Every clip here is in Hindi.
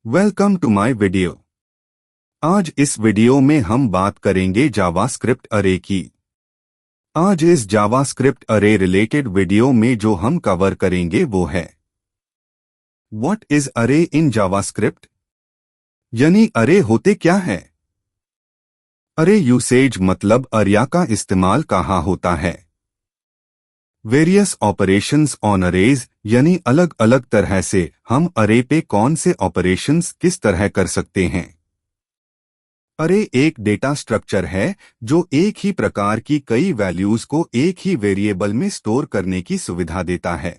Welcome to my video. आज इस वीडियो में हम बात करेंगे जावास्क्रिप्ट अरे की। आज इस जावास्क्रिप्ट अरे रिलेटेड वीडियो में जो हम कवर करेंगे वो है व्हाट इज अरे इन जावास्क्रिप्ट, यानी अरे होते क्या है। अरे यूसेज मतलब अरिया का इस्तेमाल कहाँ होता है। वेरियस ऑपरेशंस ऑन अरेज, यानी अलग अलग तरह से हम अरे पे कौन से ऑपरेशंस किस तरह कर सकते हैं। अरे एक डेटा स्ट्रक्चर है जो एक ही प्रकार की कई वैल्यूज को एक ही वेरिएबल में स्टोर करने की सुविधा देता है।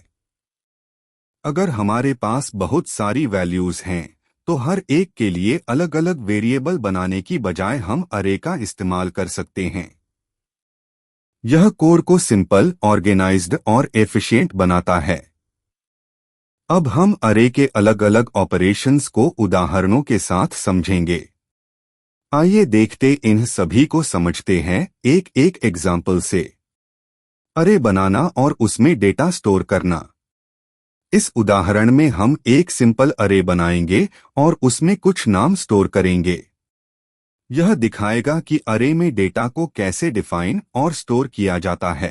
अगर हमारे पास बहुत सारी वैल्यूज हैं तो हर एक के लिए अलग अलग वेरिएबल बनाने की बजाय हम अरे का इस्तेमाल कर सकते हैं। यह कोड को सिंपल, ऑर्गेनाइज्ड और एफिशिएंट बनाता है। अब हम अरे के अलग अलग ऑपरेशंस को उदाहरणों के साथ समझेंगे। आइए देखते इन सभी को समझते हैं एक एक एग्जाम्पल से। अरे बनाना और उसमें डेटा स्टोर करना। इस उदाहरण में हम एक सिंपल अरे बनाएंगे और उसमें कुछ नाम स्टोर करेंगे। यह दिखाएगा कि अरे में डेटा को कैसे डिफाइन और स्टोर किया जाता है।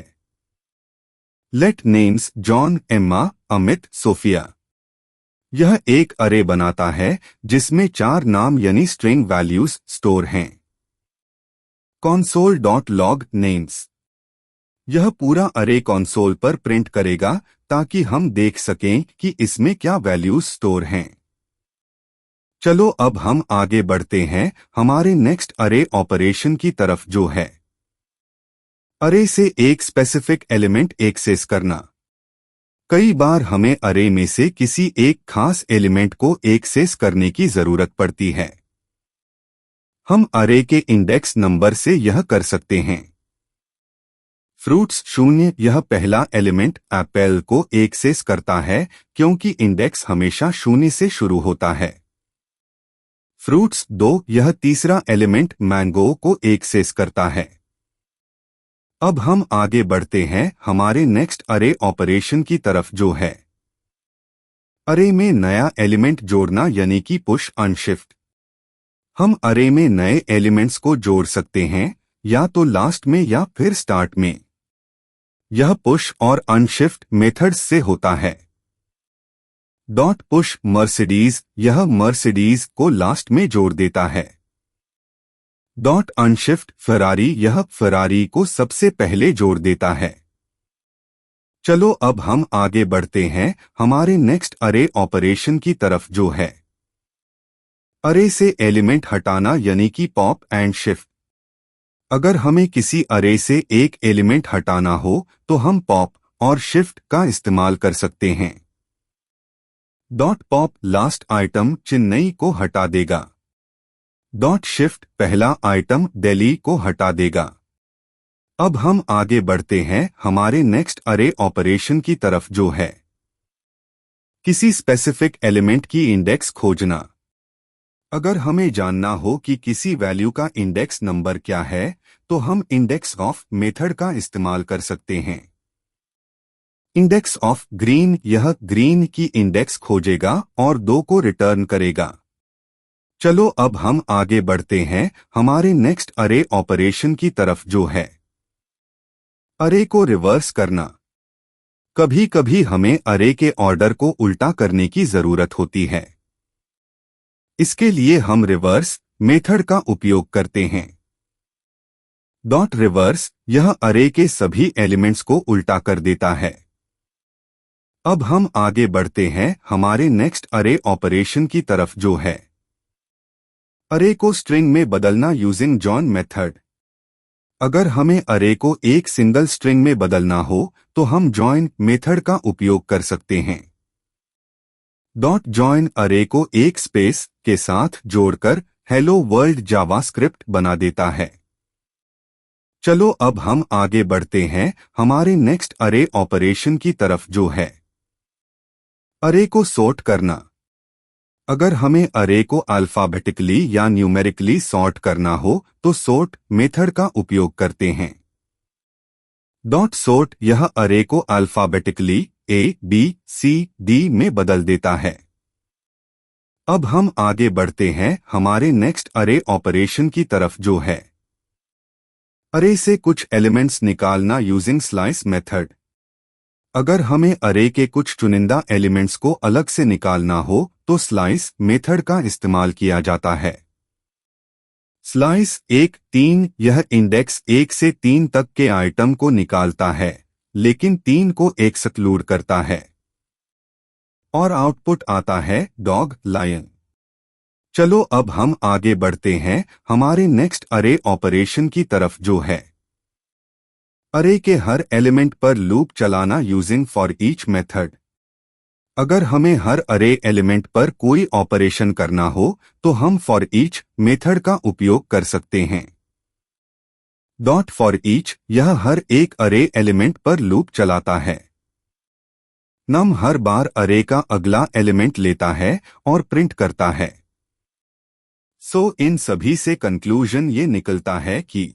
Let names John, Emma, Amit, Sophia. यह एक अरे बनाता है जिसमें 4 नाम यानी स्ट्रिंग वैल्यूज स्टोर हैं। console.log names। यह पूरा अरे कंसोल पर प्रिंट करेगा ताकि हम देख सकें कि इसमें क्या वैल्यूज स्टोर हैं। चलो अब हम आगे बढ़ते हैं हमारे नेक्स्ट अरे ऑपरेशन की तरफ, जो है अरे से एक स्पेसिफिक एलिमेंट एक्सेस करना। कई बार हमें अरे में से किसी एक खास एलिमेंट को एक्सेस करने की जरूरत पड़ती है। हम अरे के इंडेक्स नंबर से यह कर सकते हैं। फ्रूट्स 0, यह पहला एलिमेंट एप्पल को एक्सेस करता है क्योंकि इंडेक्स हमेशा 0 से शुरू होता है। फ्रूट्स 2, यह तीसरा एलिमेंट मैंगो को एक्सेस करता है। अब हम आगे बढ़ते हैं हमारे नेक्स्ट अरे ऑपरेशन की तरफ, जो है अरे में नया एलिमेंट जोड़ना, यानी कि पुश अनशिफ्ट। हम अरे में नए एलिमेंट्स को जोड़ सकते हैं या तो लास्ट में या फिर स्टार्ट में। यह पुश और अनशिफ्ट मेथड्स से होता है। डॉट पुश मर्सिडीज, यह मर्सिडीज को लास्ट में जोड़ देता है। डॉट अनशिफ्ट फरारी, यह फरारी को सबसे पहले जोड़ देता है। चलो अब हम आगे बढ़ते हैं हमारे नेक्स्ट अरे ऑपरेशन की तरफ, जो है अरे से एलिमेंट हटाना, यानी कि पॉप एंड शिफ्ट। अगर हमें किसी अरे से एक एलिमेंट हटाना हो तो हम पॉप और शिफ्ट का इस्तेमाल कर सकते हैं। Dot pop last item Chennai को हटा देगा। डॉट शिफ्ट पहला आइटम दिल्ली को हटा देगा। अब हम आगे बढ़ते हैं हमारे नेक्स्ट अरे ऑपरेशन की तरफ, जो है किसी स्पेसिफिक एलिमेंट की इंडेक्स खोजना। अगर हमें जानना हो कि किसी वैल्यू का इंडेक्स नंबर क्या है तो हम इंडेक्स ऑफ मेथड का इस्तेमाल कर सकते हैं। इंडेक्स ऑफ ग्रीन, यह ग्रीन की इंडेक्स खोजेगा और 2 को रिटर्न करेगा। चलो अब हम आगे बढ़ते हैं हमारे नेक्स्ट अरे ऑपरेशन की तरफ, जो है अरे को रिवर्स करना। कभी कभी हमें अरे के ऑर्डर को उल्टा करने की जरूरत होती है। इसके लिए हम रिवर्स मेथड का उपयोग करते हैं। डॉट रिवर्स, यह अरे के सभी एलिमेंट्स को उल्टा कर देता है। अब हम आगे बढ़ते हैं हमारे नेक्स्ट अरे ऑपरेशन की तरफ, जो है अरे को स्ट्रिंग में बदलना यूजिंग जॉइन मेथड। अगर हमें अरे को एक सिंगल स्ट्रिंग में बदलना हो तो हम जॉइन मेथड का उपयोग कर सकते हैं। डॉट जॉइन अरे को एक स्पेस के साथ जोड़कर हेलो वर्ल्ड जावास्क्रिप्ट बना देता है। चलो अब हम आगे बढ़ते हैं हमारे नेक्स्ट अरे ऑपरेशन की तरफ, जो है अरे को सॉर्ट करना। अगर हमें अरे को अल्फाबेटिकली या न्यूमेरिकली सॉर्ट करना हो तो सॉर्ट मेथड का उपयोग करते हैं। डॉट सॉर्ट, यह अरे को alphabetically A, B, C, D में बदल देता है। अब हम आगे बढ़ते हैं हमारे नेक्स्ट अरे ऑपरेशन की तरफ, जो है अरे से कुछ एलिमेंट्स निकालना यूजिंग स्लाइस मेथड। अगर हमें अरे के कुछ चुनिंदा एलिमेंट्स को अलग से निकालना हो तो स्लाइस मेथड का इस्तेमाल किया जाता है। स्लाइस 1-3 यह इंडेक्स 1 से 3 तक के आइटम को निकालता है, लेकिन 3 को एक्सक्लूड करता है और आउटपुट आता है डॉग, लायन। चलो अब हम आगे बढ़ते हैं हमारे नेक्स्ट अरे ऑपरेशन की तरफ, जो है अरे के हर एलिमेंट पर लूप चलाना यूजिंग फॉर ईच मेथड। अगर हमें हर अरे एलिमेंट पर कोई ऑपरेशन करना हो तो हम फॉर ईच मेथड का उपयोग कर सकते हैं। डॉट फॉर ईच यह हर एक अरे एलिमेंट पर लूप चलाता है। नम हर बार अरे का अगला एलिमेंट लेता है और प्रिंट करता है। इन सभी से कंक्लूजन ये निकलता है कि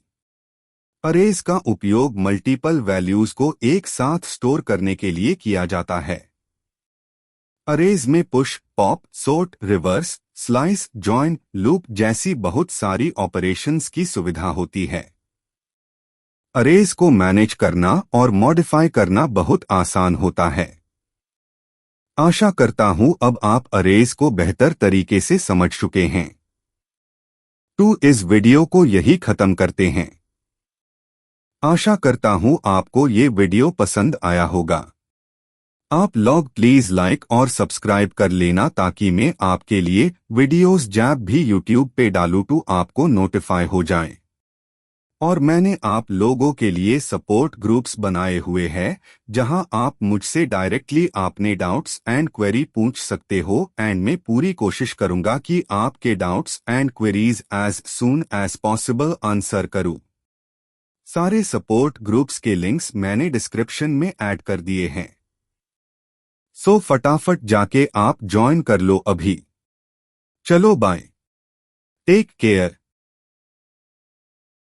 अरेज का उपयोग मल्टीपल वैल्यूज को एक साथ स्टोर करने के लिए किया जाता है। अरेज में push, pop, sort, reverse, slice, join, loop जैसी बहुत सारी ऑपरेशंस की सुविधा होती है। अरेज को मैनेज करना और मॉडिफाई करना बहुत आसान होता है। आशा करता हूं अब आप अरेज को बेहतर तरीके से समझ चुके हैं। इस वीडियो को यही खत्म करते हैं। आशा करता हूं आपको ये वीडियो पसंद आया होगा। आप लोग प्लीज लाइक और सब्सक्राइब कर लेना ताकि मैं आपके लिए वीडियोस जब भी यूट्यूब पे डालूं तो आपको नोटिफाई हो जाए। और मैंने आप लोगों के लिए सपोर्ट ग्रुप्स बनाए हुए हैं जहां आप मुझसे डायरेक्टली अपने डाउट्स एंड क्वेरी पूछ सकते हो एंड मैं पूरी कोशिश करूंगा कि आपके doubts and queries as soon as possible answer करूं। सारे सपोर्ट ग्रुप्स के लिंक्स मैंने डिस्क्रिप्शन में ऐड कर दिए हैं। फटाफट जाके आप ज्वाइन कर लो अभी। चलो बाय, टेक केयर।